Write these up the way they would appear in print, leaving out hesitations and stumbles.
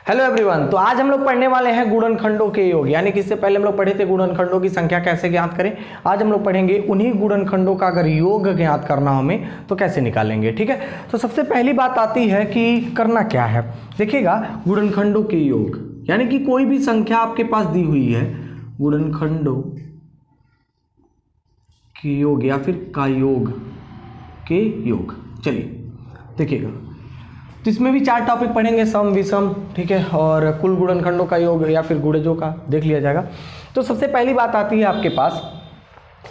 Hello everyone. तो आज हम लोग पढ़ने वाले हैं गुणनखंडों के योग, यानी कि इससे पहले हम लोग पढ़े थे गुणनखंडों की संख्या कैसे ज्ञात करें। आज हम लोग पढ़ेंगे उन्हीं गुणनखंडों का अगर योग ज्ञात करना हमें तो कैसे निकालेंगे। ठीक है, तो सबसे पहली बात आती है कि करना क्या है। देखिएगा, गुणनखंडों के योग यानी कि कोई भी संख्या आपके पास दी हुई है, गुणनखंडों के योग या फिर का योग के योग। चलिए देखिएगा, तो इसमें भी 4 टॉपिक पढ़ेंगे, सम विषम, ठीक है, और कुल गुणनखंडों का योग या फिर गुणजों का देख लिया जाएगा। तो सबसे पहली बात आती है आपके पास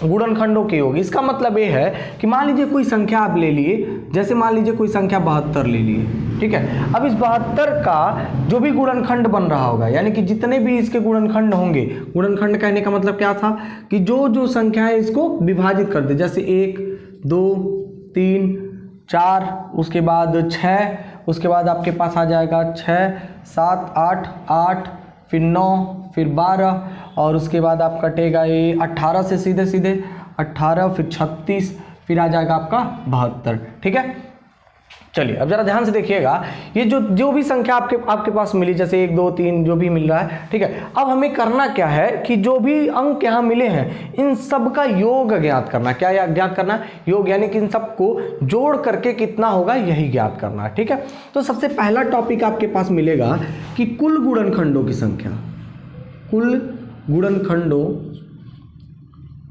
गुणनखंडों के योग। इसका मतलब ये है कि मान लीजिए कोई संख्या आप ले लिए, जैसे मान लीजिए कोई संख्या 72 ले लिए, ठीक है। अब इस 72 का जो भी गुणनखंड बन रहा होगा, यानी कि जितने भी इसके गुणनखंड होंगे, गुणनखंड कहने का मतलब क्या था कि जो जो संख्या है इसको विभाजित कर दे, जैसे 1 2 3 4, उसके बाद 6, उसके बाद आपके पास आ जाएगा 6 7 8 8, फिर 9, फिर 12, और उसके बाद आप कटेगा ये 18 से सीधे सीधे 18, फिर 36, फिर आ जाएगा आपका 72। ठीक है, चलिए अब जरा ध्यान से देखिएगा, ये जो भी संख्या आपके पास मिली, जैसे 1 2 3 जो भी मिल रहा है, ठीक है। अब हमें करना क्या है कि जो भी अंक यहाँ मिले हैं इन सब का योग ज्ञात करना। क्या ज्ञात करना? योग, यानी कि इन सबको जोड़ करके कितना होगा यही ज्ञात करना। ठीक है, तो सबसे पहला टॉपिक आपके पास मिलेगा कि कुल गुणनखंडों की संख्या। कुल गुणनखंडों,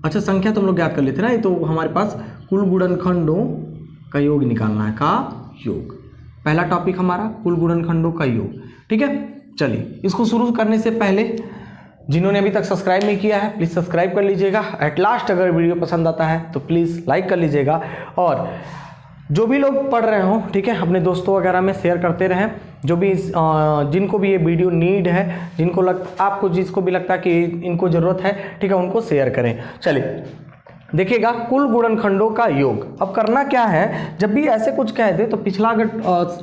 अच्छा संख्या तो हम लोग ज्ञात कर लेते ना, ये तो हमारे पास कुल गुणनखंडों का योग निकालना है, का योग। पहला टॉपिक हमारा कुल गुणनखंडों का योग। ठीक है, चलिए इसको शुरू करने से पहले जिन्होंने अभी तक सब्सक्राइब नहीं किया है प्लीज़ सब्सक्राइब कर लीजिएगा। एट लास्ट अगर वीडियो पसंद आता है तो प्लीज़ लाइक कर लीजिएगा, और जो भी लोग पढ़ रहे हो, ठीक है, अपने दोस्तों वगैरह में शेयर करते रहें। जो भी जिनको भी ये वीडियो नीड है, आपको जिसको भी लगता है कि इनको ज़रूरत है, ठीक है, उनको शेयर करें। चलिए देखिएगा, कुल गुणनखंडों का योग। अब करना क्या है, जब भी ऐसे कुछ कह दे तो पिछला अगर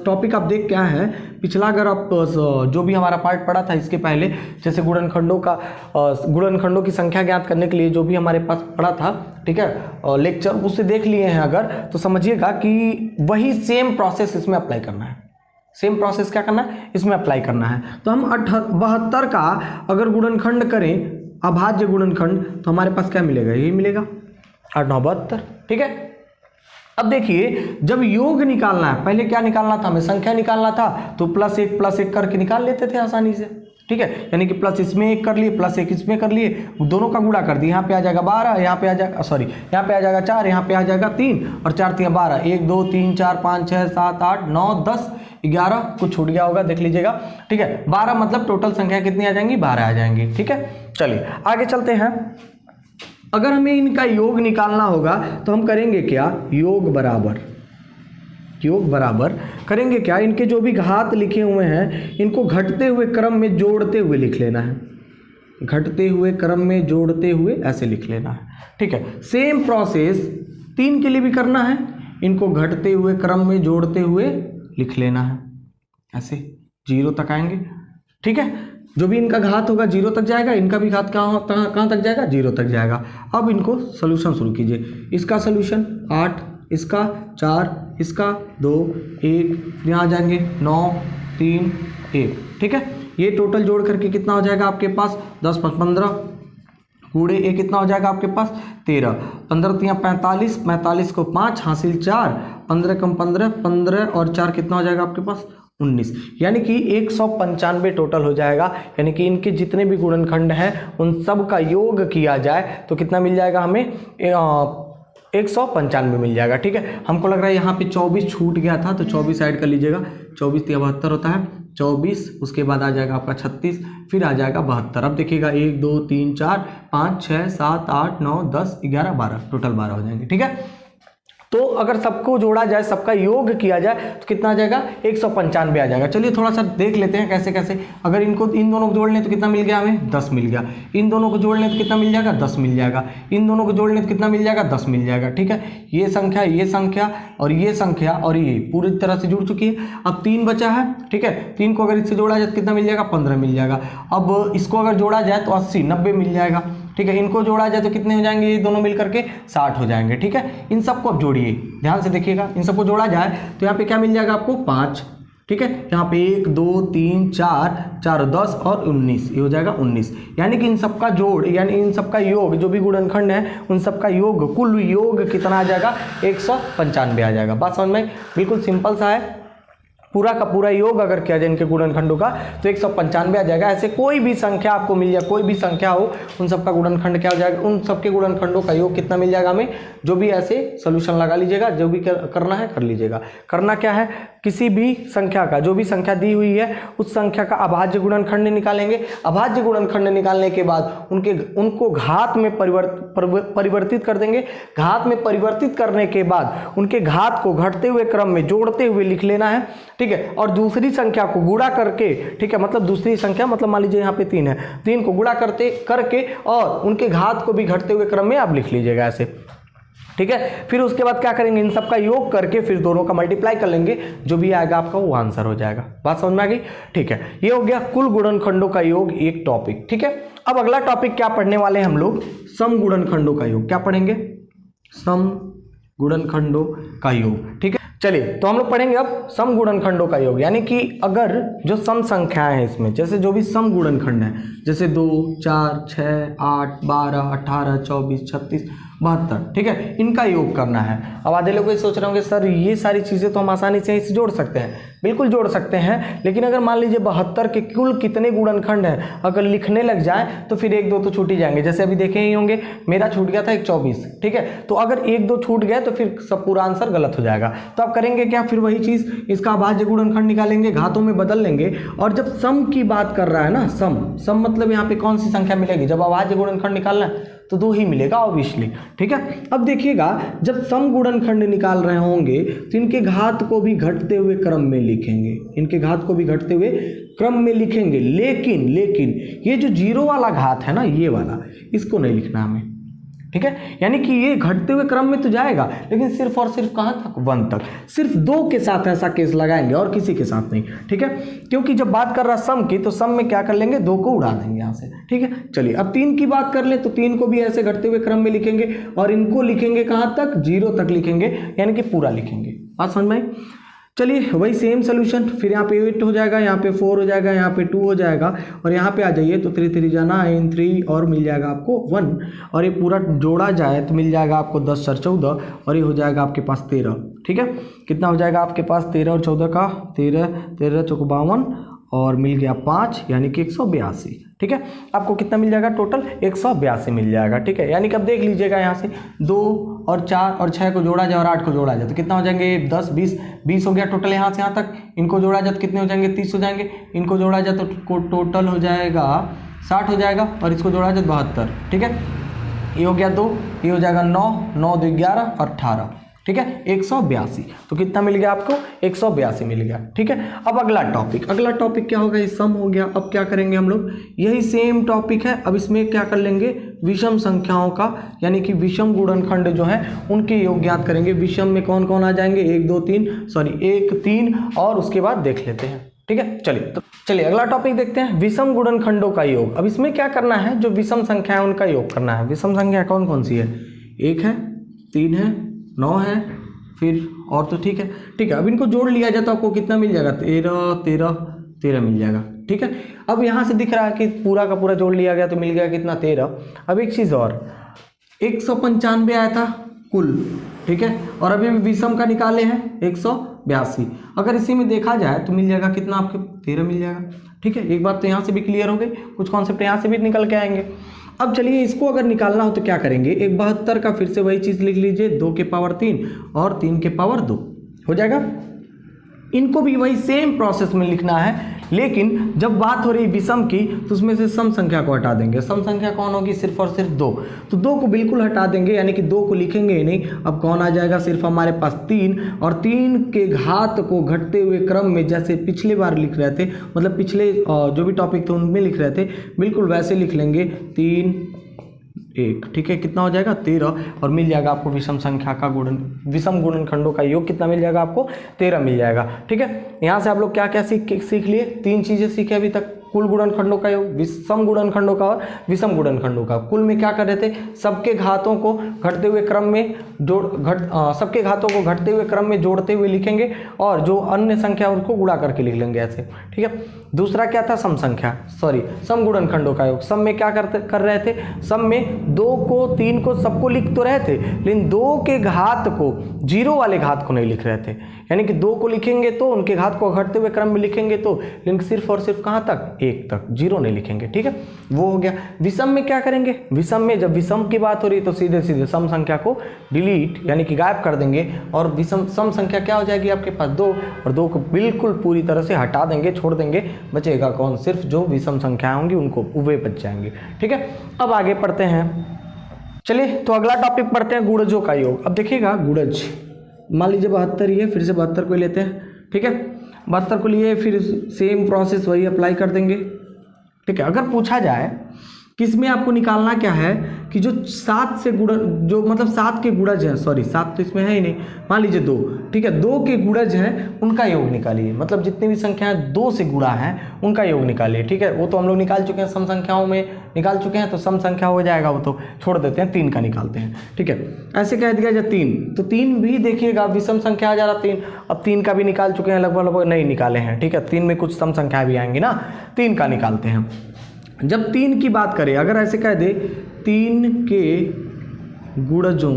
टॉपिक आप देख क्या है, पिछला अगर आप जो भी हमारा पार्ट पढ़ा था इसके पहले, जैसे गुणनखंडों की संख्या ज्ञात करने के लिए जो भी हमारे पास पढ़ा था, ठीक है, लेक्चर, उससे देख लिए हैं अगर, तो समझिएगा कि वही सेम प्रोसेस इसमें अप्लाई करना है। सेम प्रोसेस क्या करना है, इसमें अप्लाई करना है। तो हम 72 का अगर गुणनखंड करें, अभाज्य गुणनखंड, तो हमारे पास क्या मिलेगा, यही मिलेगा 8 9 72। ठीक है, अब देखिए जब योग निकालना है, पहले क्या निकालना था, हमें संख्या निकालना था, तो +1 करके निकाल लेते थे आसानी से। ठीक है, यानी कि प्लस इसमें 1 कर लिए, +1 इसमें कर लिए, दोनों का गुणा कर दिए। यहाँ पे आ जाएगा 12, यहाँ पे आ जाएगा यहाँ पे आ जाएगा 4, यहाँ पे आ जाएगा 3, और 4 3 12, 1 2 3 4 5 6 7 8 9 10 11, कुछ छूट गया होगा देख लीजिएगा। ठीक है, 12 मतलब टोटल संख्या कितनी आ जाएंगी, 12 आ जाएंगी। ठीक है, चलिए आगे चलते हैं। अगर हमें इनका योग निकालना होगा तो हम करेंगे क्या, योग बराबर करेंगे क्या, इनके जो भी घात लिखे हुए हैं इनको घटते हुए क्रम में जोड़ते हुए लिख लेना है। घटते हुए क्रम में जोड़ते हुए ऐसे लिख लेना है। ठीक है, सेम प्रोसेस 3 के लिए भी करना है, इनको घटते हुए क्रम में जोड़ते हुए लिख लेना है, ऐसे 0 तक आएंगे। ठीक है, जो भी इनका घात होगा 0 तक जाएगा, इनका भी घात कहाँ तक जाएगा, 0 तक जाएगा। अब इनको सोल्यूशन शुरू कीजिए। इसका सोल्यूशन 8, इसका 4, इसका 2 1, यहाँ आ जाएंगे 9 3 1। ठीक है, ये टोटल जोड़ करके कितना हो जाएगा आपके पास, 10 5 15 कूड़े ये कितना हो जाएगा आपके पास, 13 15 3 45, 45 को 5 हासिल 4, 15 कम 15, 15 और 4 कितना हो जाएगा आपके पास, 19, यानी कि 195 टोटल हो जाएगा। यानी कि इनके जितने भी गुणनखंड हैं उन सब का योग किया जाए तो कितना मिल जाएगा हमें, 195 मिल जाएगा। ठीक है, हमको लग रहा है यहाँ पे 24 छूट गया था, तो 24 ऐड कर लीजिएगा। 24 3 72 होता है, 24, उसके बाद आ जाएगा आपका 36, फिर आ जाएगा 72। अब देखिएगा 1 2 3 4 5 6 7 8 9 10 11 12, टोटल 12 हो जाएंगे। ठीक है, तो अगर सबको जोड़ा जाए, सबका योग किया जाए तो कितना आ जाएगा, 195 आ जाएगा। चलिए थोड़ा सा देख लेते हैं कैसे कैसे। अगर इन दोनों को जोड़ लें तो कितना मिल गया हमें, 10 मिल गया। इन दोनों को जोड़ लें तो कितना मिल जाएगा, 10 मिल जाएगा। इन दोनों को जोड़ लें तो कितना मिल जाएगा, 10 मिल जाएगा। ठीक है, ये संख्या और ये संख्या और ये पूरी तरह से जुड़ चुकी है। अब 3 बचा है। ठीक है, 3 को अगर इससे जोड़ा जाए तो कितना मिल जाएगा, 15 मिल जाएगा। अब इसको अगर जोड़ा जाए तो 80 90 मिल जाएगा। ठीक है, इनको जोड़ा जाए तो कितने हो जाएंगे, ये दोनों मिल करके 60 हो जाएंगे। ठीक है, इन सबको अब जोड़िए, ध्यान से देखिएगा, इन सबको जोड़ा जाए तो यहाँ पे क्या मिल जाएगा आपको, 5। ठीक है। यहाँ पे 1 2 3 4 4 10 और 19, ये हो जाएगा 19। यानी कि इन सबका जोड़ यानी इन सबका योग, जो भी गुणनखंड है उन सबका योग, कुल योग कितना आ जाएगा 195 आ जाएगा। बात समझ में? बिल्कुल सिंपल सा है। पूरा का पूरा योग अगर किया जाए इनके गुणनखंडों का तो 195 आ जाएगा। ऐसे कोई भी संख्या आपको मिल जाए, कोई भी संख्या हो, उन सबका गुणनखंड क्या हो जाएगा, उन सबके गुणनखंडों का योग कितना मिल जाएगा हमें। जो भी ऐसे सोल्यूशन लगा लीजिएगा, जो भी करना है कर लीजिएगा। करना क्या है, किसी भी संख्या का, जो भी संख्या दी हुई है उस संख्या का अभाज्य गुणनखंड निकालेंगे। अभाज्य गुणनखंड निकालने के बाद उनको घात में परिवर्तित कर देंगे। घात में परिवर्तित करने के बाद उनके घात को घटते हुए क्रम में जोड़ते हुए लिख लेना है, ठीक है। और दूसरी संख्या को गुणा करके, ठीक है, मतलब दूसरी संख्या मतलब मान लीजिए यहाँ पे 3 है, 3 को गुणा करके और उनके घात को भी घटते हुए क्रम में आप लिख लीजिएगा ऐसे, ठीक है। फिर उसके बाद क्या करेंगे, इन सबका योग करके फिर दोनों का मल्टीप्लाई कर लेंगे, जो भी आएगा आपका वो आंसर हो जाएगा। बात समझ में आ गई? ठीक है, ये हो गया कुल गुणनखंडों का योग, एक टॉपिक, ठीक है। अब अगला टॉपिक क्या पढ़ने वाले हैं हम लोग, सम गुणनखंडों का योग। क्या पढ़ेंगे? सम गुणनखंडों का योग, ठीक है। चलिए तो हम लोग पढ़ेंगे अब सम गुणनखंडों का योग, यानी कि अगर जो सम संख्याएं हैं इसमें, जैसे जो भी सम गुणनखंड है, जैसे 2 4 6 8 12 18 24 36 72, ठीक है, इनका योग करना है। अब आधे लोग ये सोच रहे होंगे सर ये सारी चीज़ें तो हम आसानी से इसे जोड़ सकते हैं। बिल्कुल जोड़ सकते हैं, लेकिन अगर मान लीजिए 72 के कुल कितने गुणनखंड हैं अगर लिखने लग जाए तो फिर 1 2 तो छूट ही जाएंगे। जैसे अभी देखे ही होंगे, मेरा छूट गया था 124, ठीक है। तो अगर 1 2 छूट गए तो फिर सब पूरा आंसर गलत हो जाएगा। तो आप करेंगे क्या, फिर वही चीज़, इसका अभाज्य गुणनखंड निकालेंगे, घातों में बदल लेंगे। और जब सम की बात कर रहा है ना, सम मतलब यहाँ पे कौन सी संख्या मिलेगी, जब अभाज्य गुणनखंड निकालना है तो 2 ही मिलेगा ऑब्वियसली, ठीक है। अब देखिएगा, जब सम गुणनखंड निकाल रहे होंगे तो इनके घात को भी घटते हुए क्रम में लिखेंगे, इनके घात को भी घटते हुए क्रम में लिखेंगे। लेकिन ये जो 0 वाला घात है ना, ये वाला, इसको नहीं लिखना हमें, ठीक है। यानी कि ये घटते हुए क्रम में तो जाएगा, लेकिन सिर्फ और सिर्फ कहाँ तक, 1 तक। सिर्फ 2 के साथ ऐसा केस लगाएंगे और किसी के साथ नहीं, ठीक है। क्योंकि जब बात कर रहा सम की, तो सम में क्या कर लेंगे, 2 को उड़ा देंगे यहाँ से, ठीक है। चलिए अब 3 की बात कर ले, तो 3 को भी ऐसे घटते हुए क्रम में लिखेंगे और इनको लिखेंगे कहाँ तक, 0 तक लिखेंगे, यानी कि पूरा लिखेंगे। बात समझ में? चलिए वही सेम सोल्यूशन, फिर यहाँ पे 8 हो जाएगा, यहाँ पे 4 हो जाएगा, यहाँ पे 2 हो जाएगा, और यहाँ पे आ जाइए तो 3 3 जाना 3 और मिल जाएगा आपको 1, और ये पूरा जोड़ा जाए तो मिल जाएगा आपको 10 4 14, और ये हो जाएगा आपके पास 13, ठीक है। कितना हो जाएगा आपके पास, 13 और 14 का 13 चौक 52 और मिल गया 5, यानी कि 182, ठीक है। आपको कितना मिल जाएगा टोटल, 182 मिल जाएगा, ठीक है। यानी कि अब देख लीजिएगा यहाँ से 2 और 4 और 6 को जोड़ा जाए और 8 को जोड़ा जाए तो कितना हो जाएंगे, 10 20 हो गया टोटल यहाँ से यहाँ तक। इनको जोड़ा जाए तो कितने हो जाएंगे, 30 हो जाएंगे। इनको जोड़ा जाए तो टोटल हो जाएगा 60 हो जाएगा, और इसको जोड़ा जाए 72, ठीक है। ये हो गया 2, ये हो जाएगा 9 9 2 11 और 18, ठीक है, 182। तो कितना मिल गया आपको, 182 मिल गया, ठीक है। अब अगला टॉपिक क्या होगा, ये सम हो गया। अब क्या करेंगे हम लोग, यही सेम टॉपिक है, अब इसमें क्या कर लेंगे, विषम संख्याओं का, यानी कि विषम गुणनखंड जो है उनके योग ज्ञात करेंगे। विषम में कौन कौन आ जाएंगे, 1 3 और उसके बाद देख लेते हैं, ठीक है। चलिए अगला टॉपिक देखते हैं, विषम गुणनखंडों का योग। अब इसमें क्या करना है, जो विषम संख्या है उनका योग करना है। विषम संख्या कौन कौन सी है, 1 है, 3 है, 9 है, फिर और तो ठीक है। अब इनको जोड़ लिया जाए तो आपको कितना मिल जाएगा, 13 मिल जाएगा, ठीक है। अब यहाँ से दिख रहा है कि पूरा का पूरा जोड़ लिया गया तो मिल गया कितना, 13। अब एक चीज़ और, 195 आया था कुल, ठीक है, और अभी विषम का निकाले हैं 182। अगर इसी में देखा जाए तो मिल जाएगा कितना, आपके 13 मिल जाएगा, ठीक है। एक बात तो यहाँ से भी क्लियर हो गई, कुछ कॉन्सेप्ट यहाँ से भी निकल के आएंगे। अब चलिए इसको अगर निकालना हो तो क्या करेंगे, 72 का फिर से वही चीज़ लिख लीजिए, 2 के पावर 3 और 3 के पावर 2 हो जाएगा। इनको भी वही सेम प्रोसेस में लिखना है, लेकिन जब बात हो रही विषम की तो उसमें से सम संख्या को हटा देंगे। सम संख्या कौन होगी, सिर्फ और सिर्फ 2, तो 2 को बिल्कुल हटा देंगे, यानी कि 2 को लिखेंगे ही नहीं। अब कौन आ जाएगा, सिर्फ हमारे पास 3, और 3 के घात को घटते हुए क्रम में, जैसे पिछले बार लिख रहे थे, मतलब पिछले जो भी टॉपिक थे उनमें लिख रहे थे, बिल्कुल वैसे लिख लेंगे, 3 1, ठीक है। कितना हो जाएगा, 13, और मिल जाएगा आपको विषम संख्या का विषम गुणनखंडों का योग कितना मिल जाएगा आपको, 13 मिल जाएगा, ठीक है। यहाँ से आप लोग क्या क्या सीख लिए, 3 चीज़ें सीखे अभी तक, कुल गुणनखंडों का योग, विषम गुणनखंडों का और विषम गुणनखंडों का। कुल में क्या कर रहे थे, सबके घातों को घटते हुए क्रम में सबके घातों को घटते हुए क्रम में जोड़ते हुए लिखेंगे और जो अन्य संख्या उसको गुणा करके लिख लेंगे ऐसे, ठीक है। दूसरा क्या था, सम गुणनखंडों का योग। सम में क्या कर रहे थे, सम में 2 को 3 को सबको लिख तो रहे थे, लेकिन 2 के घात को, 0 वाले घात को नहीं लिख रहे थे। यानी कि 2 को लिखेंगे तो उनके घात को घटते हुए क्रम में लिखेंगे तो, लेकिन सिर्फ और सिर्फ कहाँ तक, 1 तक, 0 नहीं लिखेंगे, ठीक है। वो हो गया। विषम में क्या करेंगे, विषम में जब विषम की बात हो रही तो सीधे सीधे सम संख्या को डिलीट यानी कि गायब कर देंगे और विषम सम संख्या क्या हो जाएगी आपके पास 2, और 2 को बिल्कुल पूरी तरह से हटा देंगे, छोड़ देंगे, बचेगा कौन, सिर्फ जो विषम संख्याएं होंगी उनको, वे बच जाएंगे, ठीक है। अब आगे पढ़ते हैं, चलिए तो अगला टॉपिक पढ़ते हैं गुणजों का योग। अब देखिएगा गुणज, मान लीजिए 72 ही है, फिर से 72 को लेते हैं, ठीक है। 72 को लिए फिर सेम प्रोसेस वही अप्लाई कर देंगे, ठीक है। अगर पूछा जाए कि इसमें आपको निकालना क्या है कि जो 7 से गुणज, जो मतलब 7 के गुणज हैं, 7 तो इसमें है ही नहीं, मान लीजिए 2, ठीक है, 2 के गुणज हैं उनका योग निकालिए, मतलब जितनी भी संख्याएं 2 से गुणा हैं उनका योग निकालिए, ठीक है। वो तो हम लोग निकाल चुके हैं, सम संख्याओं में निकाल चुके हैं, तो सम संख्या हो जाएगा, वो तो छोड़ देते हैं, 3 का निकालते हैं, ठीक है। ऐसे कह दिया जाए 3, तो 3 भी देखिएगा विषम संख्या आ जा रहा 3, अब 3 का भी निकाल चुके हैं, लगभग नहीं निकाले हैं, ठीक है। 3 में कुछ सम संख्या भी आएंगी ना, 3 का निकालते हैं। जब 3 की बात करें, अगर ऐसे कह दे 3 के गुणजों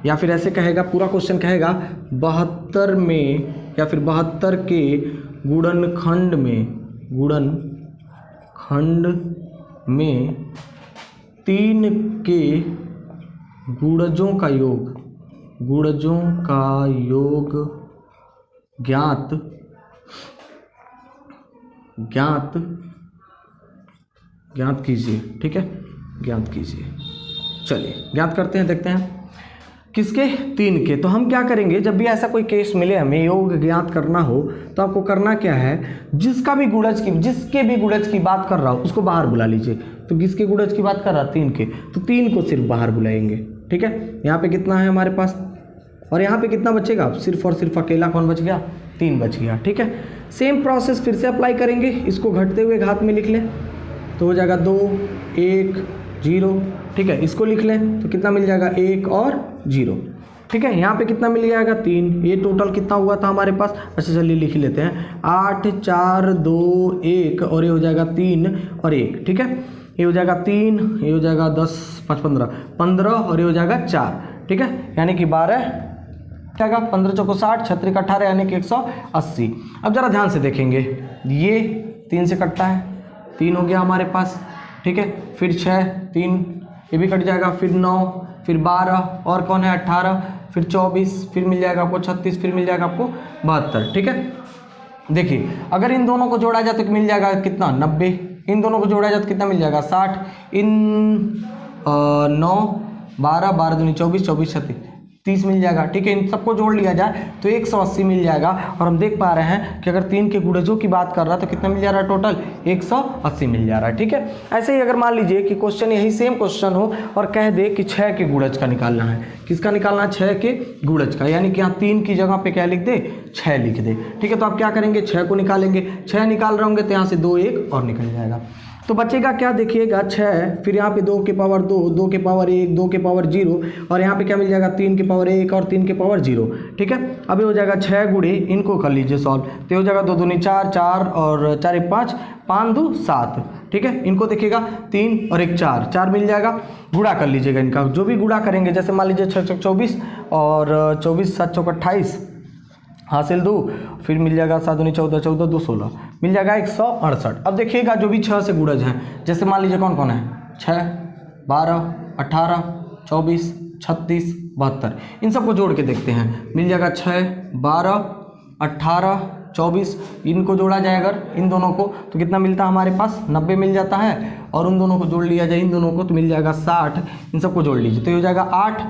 या फिर ऐसे कहेगा, पूरा क्वेश्चन कहेगा 72 में या फिर 72 के गुणनखंड में 3 के गुणजों का योग ज्ञात कीजिए, ठीक है, ज्ञात कीजिए। चलिए ज्ञात करते हैं, देखते हैं किसके, 3 के। तो हम क्या करेंगे, जब भी ऐसा कोई केस मिले हमें योग ज्ञात करना हो तो आपको करना क्या है, जिसके भी गुणज की बात कर रहा हो उसको बाहर बुला लीजिए। तो किसके गुणज की बात कर रहा है, 3 के, तो 3 को सिर्फ बाहर बुलाएंगे, ठीक है। यहाँ पे कितना है हमारे पास, और यहाँ पे कितना बचेगा, सिर्फ और सिर्फ अकेला कौन बच गया, 3 बच गया, ठीक है। सेम प्रोसेस फिर से अप्लाई करेंगे, इसको घटते हुए घात में लिख लें तो हो जाएगा 2 1 0, ठीक है। इसको लिख लें तो कितना मिल जाएगा, 1 और 0, ठीक है। यहाँ पे कितना मिल जाएगा, 3, ये टोटल कितना हुआ था हमारे पास, अच्छा चलिए लिख लेते हैं, 8 4 2 1, और ये हो जाएगा 3 और 1, ठीक है। ये हो जाएगा 3, ये हो जाएगा 10 5 15 और ये हो जाएगा 4, ठीक है, यानी कि 12 जाएगा, 15 चौको 60, 36 18 यानी कि 180। अब जरा ध्यान से देखेंगे, ये 3 से कटता है, 3 हो गया हमारे पास, ठीक है। फिर 6 3 ये भी कट जाएगा, फिर 9, फिर 12 और कौन है 18, फिर 24, फिर मिल जाएगा आपको 36, फिर मिल जाएगा आपको 72, ठीक है। देखिए अगर इन दोनों को जोड़ा जाए तो मिल जाएगा कितना, 90, इन दोनों को जोड़ा जाए तो कितना मिल जाएगा, 60, इन 9 12 12 दूनी 24 24 36 30 मिल जाएगा, ठीक है। इन सबको जोड़ लिया जाए तो 180 मिल जाएगा, और हम देख पा रहे हैं कि अगर 3 के गुणजों की बात कर रहा है तो कितना मिल जा रहा है, टोटल 180 मिल जा रहा है, ठीक है। ऐसे ही अगर मान लीजिए कि क्वेश्चन यही सेम क्वेश्चन हो और कह दे कि 6 के गुणज का निकालना है, किसका निकालना है, 6 के गुणज का, यानी कि यहाँ 3 की जगह पे क्या लिख दे, 6 लिख दे, ठीक है। तो आप क्या करेंगे, 6 को निकालेंगे, 6 निकाल रहे होंगे तो यहाँ से 2 1 और निकल जाएगा, तो बचेगा क्या, देखिएगा 6, फिर यहाँ पे 2 के पावर 2, 2 के पावर 1, 2 के पावर 0, और यहाँ पे क्या मिल जाएगा, 3 के पावर 1 और 3 के पावर 0, ठीक है। अब ये हो जाएगा 6 गुणे, इनको कर लीजिए सॉल्व, तो हो जाएगा 2 दूनी 4 4 और 4 1 5 5 2 7, ठीक है। इनको देखिएगा 3 और 1 4 4 मिल जाएगा, गुणा कर लीजिएगा इनका, जो भी गुणा करेंगे, जैसे मान लीजिए 6 चौक 24 और 24 7 चौक 28 हासिल 2, फिर मिल जाएगा 7 दूनी 14 14 2 16, मिल जाएगा 168। अब देखिएगा जो भी 6 से गुणज हैं, जैसे मान लीजिए कौन कौन है, 6 12 18 24 36 72, इन सबको जोड़ के देखते हैं, मिल जाएगा 6 12 18 24, इनको जोड़ा जाए अगर इन दोनों को तो कितना मिलता है हमारे पास, 90 मिल जाता है, और उन दोनों को जोड़ लिया जाए इन दोनों को तो मिल जाएगा 60, इन सबको जोड़ लीजिए तो ये हो जाएगा 8,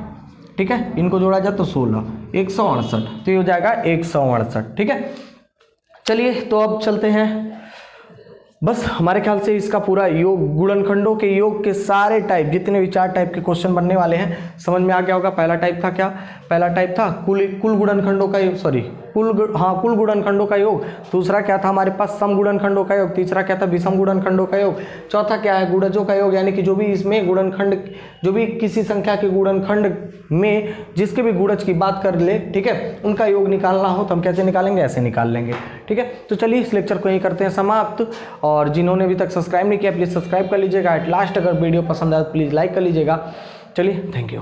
ठीक है। इनको जोड़ा जाए तो 16, 168, तो ये हो जाएगा 168, ठीक है। चलिए तो अब चलते हैं, बस हमारे ख्याल से इसका पूरा योग, गुणनखंडों के योग के सारे टाइप, जितने भी 4 टाइप के क्वेश्चन बनने वाले हैं, समझ में आ गया होगा। पहला टाइप था क्या, पहला टाइप था कुल गुणनखंडों का योग, कुल गुणनखंडों का योग, दूसरा क्या था हमारे पास सम गुणनखंडों का योग, तीसरा क्या था विषम गुणनखंडों का योग, चौथा क्या है गुणजों का योग, यानी कि जो भी इसमें गुणनखंड, जो भी किसी संख्या के गुणनखंड में जिसके भी गुणज की बात कर ले, ठीक है, उनका योग निकालना हो तो हम कैसे निकालेंगे, ऐसे निकाल लेंगे। ठीक है, तो चलिए इस लेक्चर को यही करते हैं समाप्त। और जिन्होंने अभी तक सब्सक्राइब नहीं किया प्लीज़ सब्सक्राइब कर लीजिएगा। एट लास्ट अगर वीडियो पसंद आए तो प्लीज़ लाइक कर लीजिएगा। चलिए, थैंक यू।